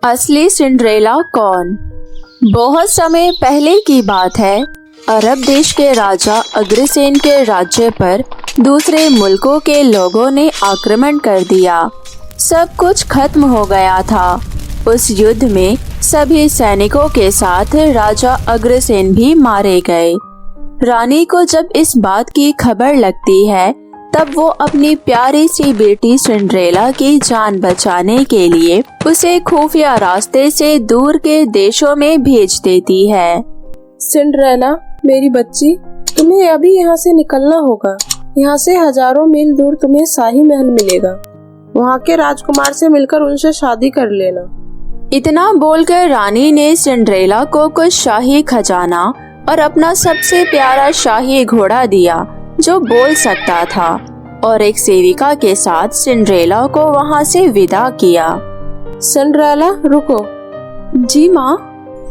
असली सिंड्रेला कौन? बहुत समय पहले की बात है। अरब देश के राजा अग्रसेन के राज्य पर दूसरे मुल्कों के लोगों ने आक्रमण कर दिया। सब कुछ खत्म हो गया था। उस युद्ध में सभी सैनिकों के साथ राजा अग्रसेन भी मारे गए। रानी को जब इस बात की खबर लगती है, तब वो अपनी प्यारी सी बेटी सिंड्रेला की जान बचाने के लिए उसे खुफिया रास्ते से दूर के देशों में भेज देती है। सिंड्रेला मेरी बच्ची, तुम्हें अभी यहाँ से निकलना होगा। यहाँ से हजारों मील दूर तुम्हें शाही महल मिलेगा। वहाँ के राजकुमार से मिलकर उनसे शादी कर लेना। इतना बोलकर रानी ने सिंड्रेला को कुछ शाही खजाना और अपना सबसे प्यारा शाही घोड़ा दिया जो बोल सकता था, और एक सेविका के साथ सिंड्रेला को वहाँ से विदा किया। सिंड्रेला रुको। जी माँ।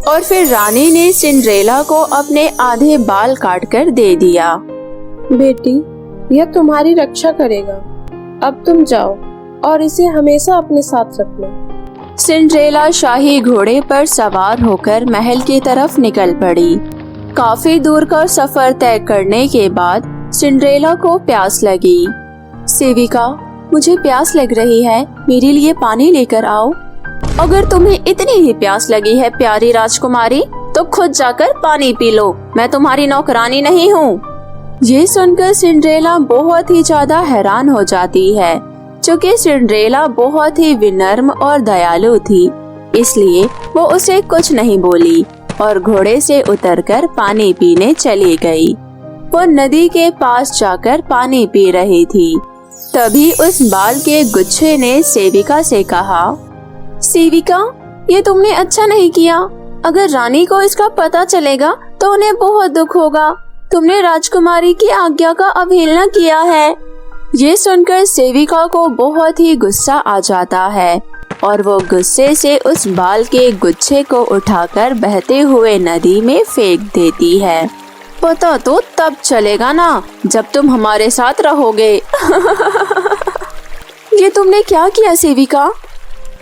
और फिर रानी ने सिंड्रेला को अपने आधे बाल काटकर दे दिया। बेटी, यह तुम्हारी रक्षा करेगा। अब तुम जाओ और इसे हमेशा अपने साथ रखना। सिंड्रेला शाही घोड़े पर सवार होकर महल की तरफ निकल पड़ी। काफी दूर का सफर तय करने के बाद सिंड्रेला को प्यास लगी। सेविका, मुझे प्यास लग रही है, मेरे लिए पानी लेकर आओ। अगर तुम्हें इतनी ही प्यास लगी है प्यारी राजकुमारी, तो खुद जाकर पानी पी लो, मैं तुम्हारी नौकरानी नहीं हूँ। ये सुनकर सिंड्रेला बहुत ही ज्यादा हैरान हो जाती है। क्योंकि सिंड्रेला बहुत ही विनम्र और दयालु थी, इसलिए वो उसे कुछ नहीं बोली और घोड़े से उतरकर पानी पीने चली गई। वो नदी के पास जाकर पानी पी रही थी। तभी उस बाल के गुच्छे ने सेविका से कहा, सेविका, ये तुमने अच्छा नहीं किया। अगर रानी को इसका पता चलेगा तो उन्हें बहुत दुख होगा। तुमने राजकुमारी की आज्ञा का अवहेलना किया है। ये सुनकर सेविका को बहुत ही गुस्सा आ जाता है और वो गुस्से से उस बाल के गुच्छे को उठाकर बहते हुए नदी में फेंक देती है। पता तो तब चलेगा ना जब तुम हमारे साथ रहोगे। ये तुमने क्या किया सेविका?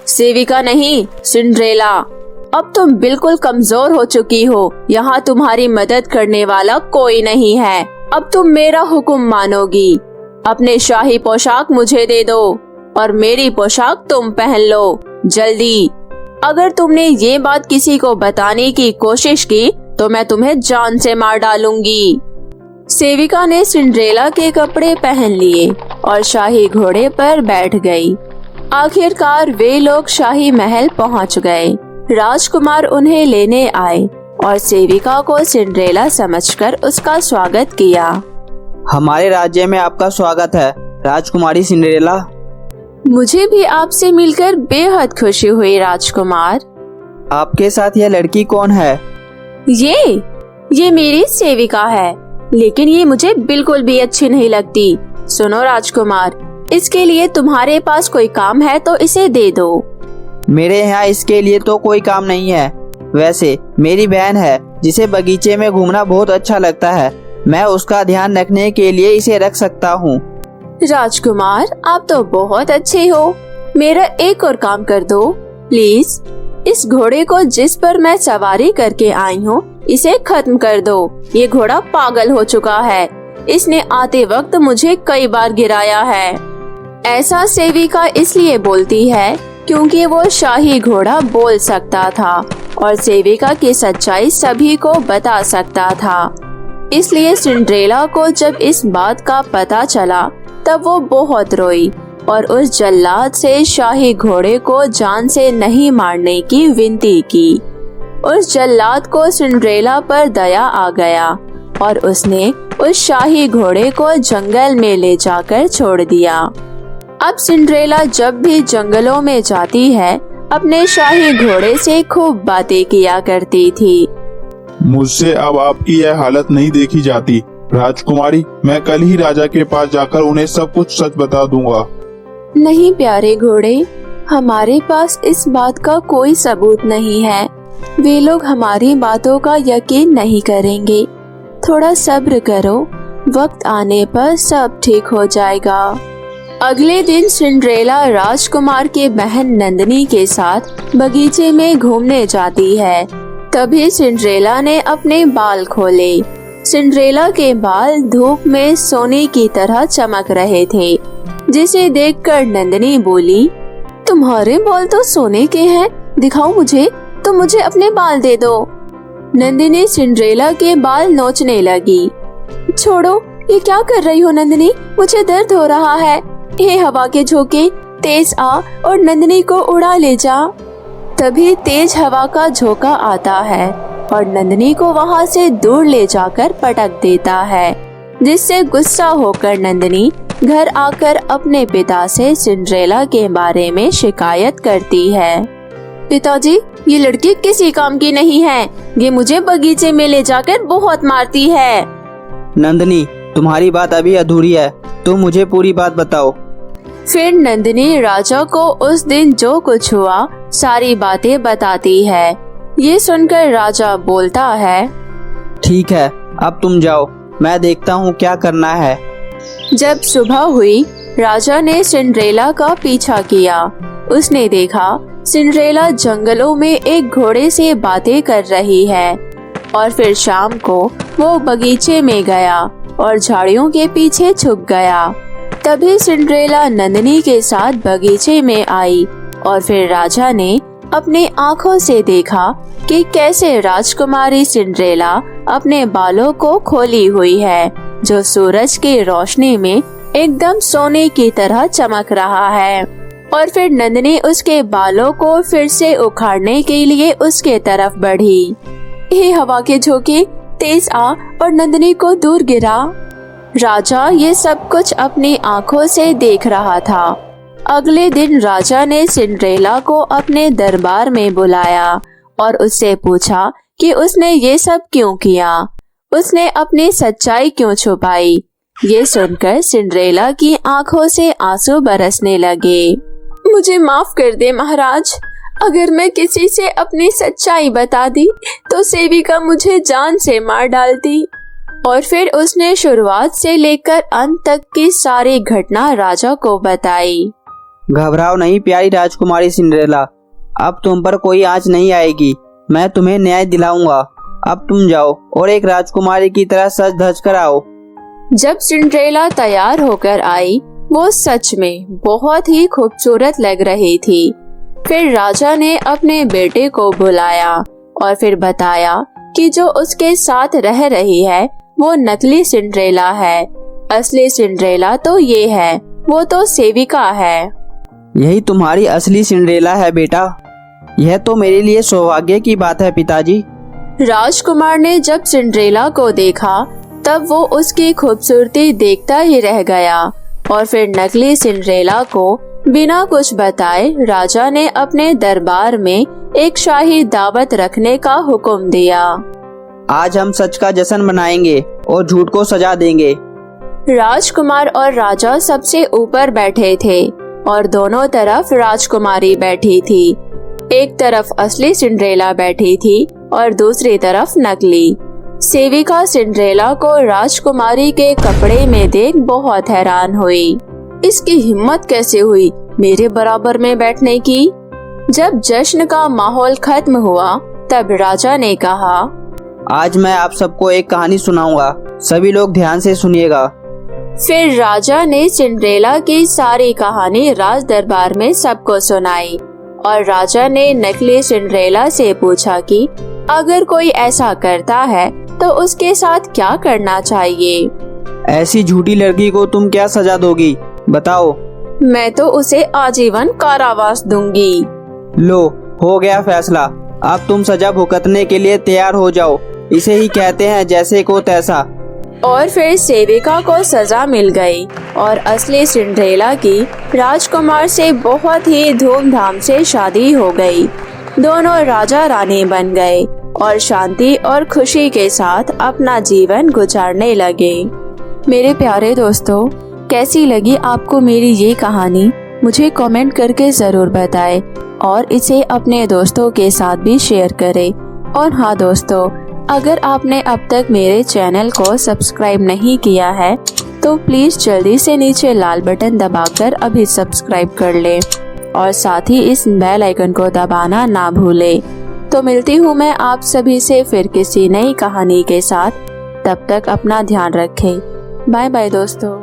सेविका नहीं, सिंड्रेला। अब तुम बिल्कुल कमजोर हो चुकी हो। यहाँ तुम्हारी मदद करने वाला कोई नहीं है। अब तुम मेरा हुक्म मानोगी। अपने शाही पोशाक मुझे दे दो और मेरी पोशाक तुम पहन लो, जल्दी। अगर तुमने ये बात किसी को बताने की कोशिश की तो मैं तुम्हें जान से मार डालूंगी। सेविका ने सिंड्रेला के कपड़े पहन लिए और शाही घोड़े पर बैठ गई। आखिरकार वे लोग शाही महल पहुंच गए। राजकुमार उन्हें लेने आए और सेविका को सिंड्रेला समझकर उसका स्वागत किया। हमारे राज्य में आपका स्वागत है, राजकुमारी सिंड्रेला। मुझे भी आपसे मिलकर बेहद खुशी हुई राजकुमार। आपके साथ यह लड़की कौन है? ये मेरी सेविका है, लेकिन ये मुझे बिल्कुल भी अच्छी नहीं लगती। सुनो राजकुमार, इसके लिए तुम्हारे पास कोई काम है तो इसे दे दो। मेरे यहाँ इसके लिए तो कोई काम नहीं है। वैसे मेरी बहन है जिसे बगीचे में घूमना बहुत अच्छा लगता है। मैं उसका ध्यान रखने के लिए इसे रख सकता हूँ। राजकुमार, आप तो बहुत अच्छे हो। मेरा एक और काम कर दो प्लीज। इस घोड़े को जिस पर मैं सवारी करके आई हूँ, इसे खत्म कर दो। ये घोड़ा पागल हो चुका है। इसने आते वक्त मुझे कई बार गिराया है। ऐसा सेविका इसलिए बोलती है क्योंकि वो शाही घोड़ा बोल सकता था और सेविका की सच्चाई सभी को बता सकता था। इसलिए सिंड्रेला को जब इस बात का पता चला तब वो बहुत रोई और उस जल्लाद से शाही घोड़े को जान से नहीं मारने की विनती की। उस जल्लाद को सिंड्रेला पर दया आ गया और उसने उस शाही घोड़े को जंगल में ले जाकर छोड़ दिया। अब सिंड्रेला जब भी जंगलों में जाती है, अपने शाही घोड़े से खूब बातें किया करती थी। मुझसे अब आपकी यह हालत नहीं देखी जाती। राजकुमारी, मैं कल ही राजा के पास जाकर उन्हें सब कुछ सच बता दूंगा। नहीं प्यारे घोड़े, हमारे पास इस बात का कोई सबूत नहीं है। वे लोग हमारी बातों का यकीन नहीं करेंगे। थोड़ा सब्र करो, वक्त आने पर सब ठीक हो जाएगा। अगले दिन सिंड्रेला राजकुमार के बहन नंदिनी के साथ बगीचे में घूमने जाती है। तभी सिंड्रेला ने अपने बाल खोले। सिंड्रेला के बाल धूप में सोने की तरह चमक रहे थे, जिसे देखकर नंदिनी बोली, तुम्हारे बाल तो सोने के हैं, दिखाओ मुझे, तुम मुझे अपने बाल दे दो। नंदिनी सिंड्रेला के बाल नोचने लगी। छोड़ो, ये क्या कर रही हो नंदिनी, मुझे दर्द हो रहा है। हे हवा के झोंके, तेज आ और नंदिनी को उड़ा ले जा। तभी तेज हवा का झोंका आता है और नंदिनी को वहाँ से दूर ले जाकर पटक देता है, जिससे गुस्सा होकर नंदिनी घर आकर अपने पिता से सिंड्रेला के बारे में शिकायत करती है। पिताजी, ये लड़की किसी काम की नहीं है, ये मुझे बगीचे में ले जाकर बहुत मारती है। नंदिनी, तुम्हारी बात अभी अधूरी है, तुम मुझे पूरी बात बताओ। फिर नंदिनी राजा को उस दिन जो कुछ हुआ सारी बातें बताती है। ये सुनकर राजा बोलता है, ठीक है, अब तुम जाओ, मैं देखता हूँ क्या करना है। जब सुबह हुई, राजा ने सिंड्रेला का पीछा किया। उसने देखा सिंड्रेला जंगलों में एक घोड़े से बातें कर रही है। और फिर शाम को वो बगीचे में गया और झाड़ियों के पीछे छुप गया। तभी सिंड्रेला नंदिनी के साथ बगीचे में आई और फिर राजा ने अपने आँखों से देखा कि कैसे राजकुमारी सिंड्रेला अपने बालों को खोली हुई है, जो सूरज की रोशनी में एकदम सोने की तरह चमक रहा है। और फिर नंदिनी उसके बालों को फिर से उखाड़ने के लिए उसके तरफ बढ़ी। हे हवा के झोंके, तेज आ और नंदिनी को दूर गिरा। राजा ये सब कुछ अपनी आँखों से देख रहा था। अगले दिन राजा ने सिंड्रेला को अपने दरबार में बुलाया और उससे पूछा कि उसने ये सब क्यों किया, उसने अपनी सच्चाई क्यों छुपाई। ये सुनकर सिंड्रेला की आंखों से आंसू बरसने लगे। मुझे माफ कर दे महाराज, अगर मैं किसी से अपनी सच्चाई बता दी तो सेविका मुझे जान से मार डालती। और फिर उसने शुरुआत से लेकर अंत तक की सारी घटना राजा को बताई। घबराओ नहीं प्यारी राजकुमारी सिंड्रेला, अब तुम पर कोई आँच नहीं आएगी, मैं तुम्हें न्याय दिलाऊंगा। अब तुम जाओ और एक राजकुमारी की तरह सज धज कर आओ। जब सिंड्रेला तैयार होकर आई, वो सच में बहुत ही खूबसूरत लग रही थी। फिर राजा ने अपने बेटे को बुलाया और फिर बताया कि जो उसके साथ रह रही है वो नकली सिंड्रेला है, असली सिंड्रेला तो ये है, वो तो सेविका है। यही तुम्हारी असली सिंड्रेला है बेटा, यह तो मेरे लिए सौभाग्य की बात है पिताजी। राजकुमार ने जब सिंड्रेला को देखा तब वो उसकी खूबसूरती देखता ही रह गया और फिर नकली सिंड्रेला को बिना कुछ बताए राजा ने अपने दरबार में एक शाही दावत रखने का हुक्म दिया। आज हम सच का जश्न मनाएंगे और झूठ को सजा देंगे। राजकुमार और राजा सबसे ऊपर बैठे थे और दोनों तरफ राजकुमारी बैठी थी। एक तरफ असली सिंड्रेला बैठी थी और दूसरी तरफ नकली। सेविका सिंड्रेला को राजकुमारी के कपड़े में देख बहुत हैरान हुई। इसकी हिम्मत कैसे हुई मेरे बराबर में बैठने की। जब जश्न का माहौल खत्म हुआ तब राजा ने कहा, आज मैं आप सबको एक कहानी सुनाऊंगा, सभी लोग ध्यान से सुनिएगा। फिर राजा ने सिंड्रेला की सारी कहानी राज दरबार में सबको सुनाई और राजा ने नकली सिंड्रेला से पूछा कि अगर कोई ऐसा करता है तो उसके साथ क्या करना चाहिए। ऐसी झूठी लड़की को तुम क्या सजा दोगी, बताओ। मैं तो उसे आजीवन कारावास दूंगी। लो, हो गया फैसला, अब तुम सजा भुगतने के लिए तैयार हो जाओ। इसे ही कहते हैं जैसे को तैसा। और फिर सेविका को सजा मिल गई और असली सिंड्रेला की राजकुमार से बहुत ही धूमधाम से शादी हो गई। दोनों राजा रानी बन गए और शांति और खुशी के साथ अपना जीवन गुजारने लगे। मेरे प्यारे दोस्तों, कैसी लगी आपको मेरी ये कहानी, मुझे कमेंट करके ज़रूर बताएं और इसे अपने दोस्तों के साथ भी शेयर करें। और हाँ दोस्तों, अगर आपने अब तक मेरे चैनल को सब्सक्राइब नहीं किया है तो प्लीज जल्दी से नीचे लाल बटन दबाकर अभी सब्सक्राइब कर ले और साथ ही इस बेल आइकन को दबाना ना भूले। तो मिलती हूँ मैं आप सभी से फिर किसी नई कहानी के साथ। तब तक अपना ध्यान रखें। बाय बाय दोस्तों।